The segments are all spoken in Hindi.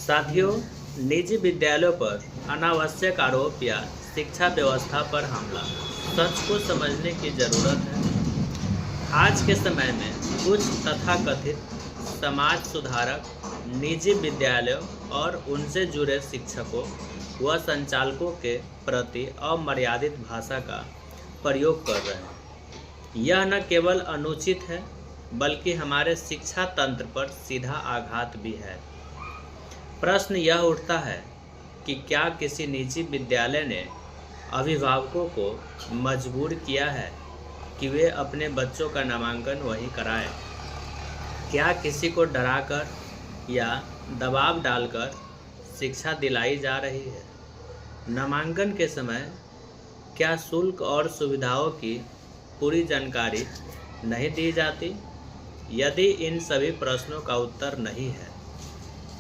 साथियों, निजी विद्यालयों पर अनावश्यक आरोप या शिक्षा व्यवस्था पर हमला सच को समझने की ज़रूरत है। आज के समय में कुछ तथाकथित समाज सुधारक निजी विद्यालयों और उनसे जुड़े शिक्षकों व संचालकों के प्रति अमर्यादित भाषा का प्रयोग कर रहे हैं। यह न केवल अनुचित है बल्कि हमारे शिक्षा तंत्र पर सीधा आघात भी है। प्रश्न यह उठता है कि क्या किसी निजी विद्यालय ने अभिभावकों को मजबूर किया है कि वे अपने बच्चों का नामांकन वहीं कराएं? क्या किसी को डराकर या दबाव डालकर शिक्षा दिलाई जा रही है? नामांकन के समय क्या शुल्क और सुविधाओं की पूरी जानकारी नहीं दी जाती? यदि इन सभी प्रश्नों का उत्तर नहीं है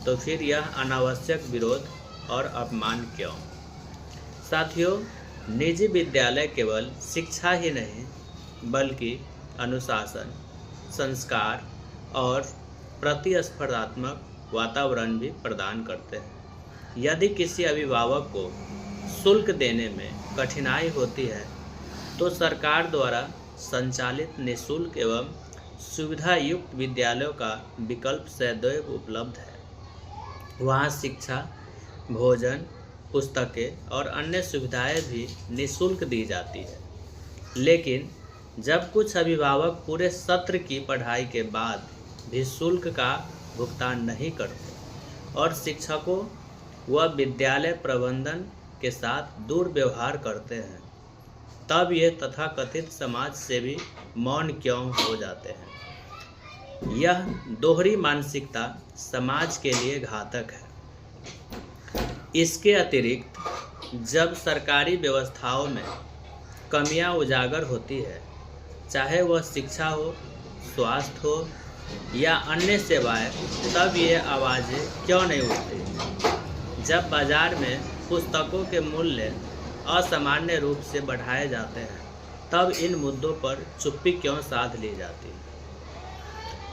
तो फिर यह अनावश्यक विरोध और अपमान क्यों? साथियों, निजी विद्यालय केवल शिक्षा ही नहीं बल्कि अनुशासन, संस्कार और प्रतिस्पर्धात्मक वातावरण भी प्रदान करते हैं। यदि किसी अभिभावक को शुल्क देने में कठिनाई होती है तो सरकार द्वारा संचालित निःशुल्क एवं सुविधा युक्त विद्यालयों का विकल्प सदैव उपलब्ध है। वहाँ शिक्षा, भोजन, पुस्तकें और अन्य सुविधाएं भी निःशुल्क दी जाती है। लेकिन जब कुछ अभिभावक पूरे सत्र की पढ़ाई के बाद भी शुल्क का भुगतान नहीं करते और शिक्षकों व विद्यालय प्रबंधन के साथ दुर्व्यवहार करते हैं, तब ये तथाकथित समाज सेवी मौन क्यों हो जाते हैं? यह दोहरी मानसिकता समाज के लिए घातक है। इसके अतिरिक्त जब सरकारी व्यवस्थाओं में कमियां उजागर होती है, चाहे वह शिक्षा हो, स्वास्थ्य हो या अन्य सेवाएं, तब ये आवाज़ें क्यों नहीं उठती? जब बाजार में पुस्तकों के मूल्य असामान्य रूप से बढ़ाए जाते हैं, तब इन मुद्दों पर चुप्पी क्यों साध ली जाती है?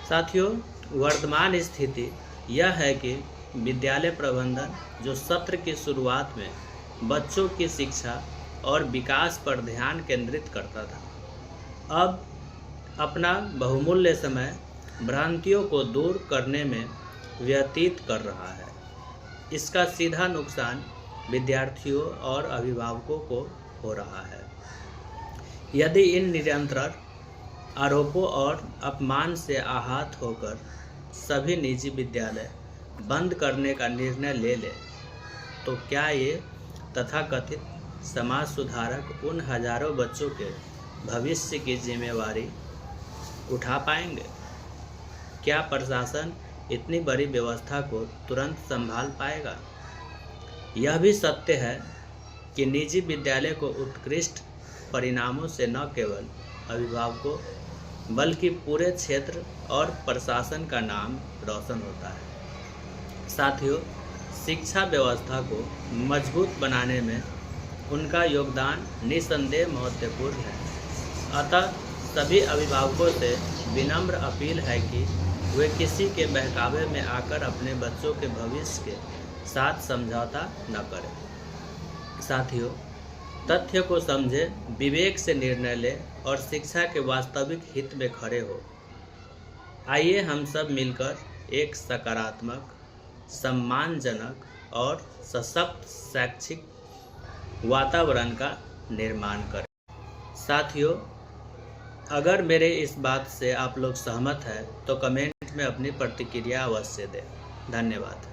साथियों, वर्तमान स्थिति यह है कि विद्यालय प्रबंधन जो सत्र की शुरुआत में बच्चों की शिक्षा और विकास पर ध्यान केंद्रित करता था, अब अपना बहुमूल्य समय भ्रांतियों को दूर करने में व्यतीत कर रहा है। इसका सीधा नुकसान विद्यार्थियों और अभिभावकों को हो रहा है। यदि इन निरंतर आरोपों और अपमान से आहत होकर सभी निजी विद्यालय बंद करने का निर्णय ले ले तो क्या ये तथाकथित समाज सुधारक उन हजारों बच्चों के भविष्य की जिम्मेवारी उठा पाएंगे? क्या प्रशासन इतनी बड़ी व्यवस्था को तुरंत संभाल पाएगा? यह भी सत्य है कि निजी विद्यालय को उत्कृष्ट परिणामों से न केवल अभिभावकों बल्कि पूरे क्षेत्र और प्रशासन का नाम रोशन होता है। साथियों, शिक्षा व्यवस्था को मजबूत बनाने में उनका योगदान निसंदेह महत्वपूर्ण है। अतः सभी अभिभावकों से विनम्र अपील है कि वे किसी के बहकावे में आकर अपने बच्चों के भविष्य के साथ समझौता न करें। साथियों, तथ्य को समझे, विवेक से निर्णय ले और शिक्षा के वास्तविक हित में खड़े हो। आइए हम सब मिलकर एक सकारात्मक, सम्मानजनक और सशक्त शैक्षिक वातावरण का निर्माण करें। साथियों, अगर मेरे इस बात से आप लोग सहमत हैं तो कमेंट में अपनी प्रतिक्रिया अवश्य दें। धन्यवाद।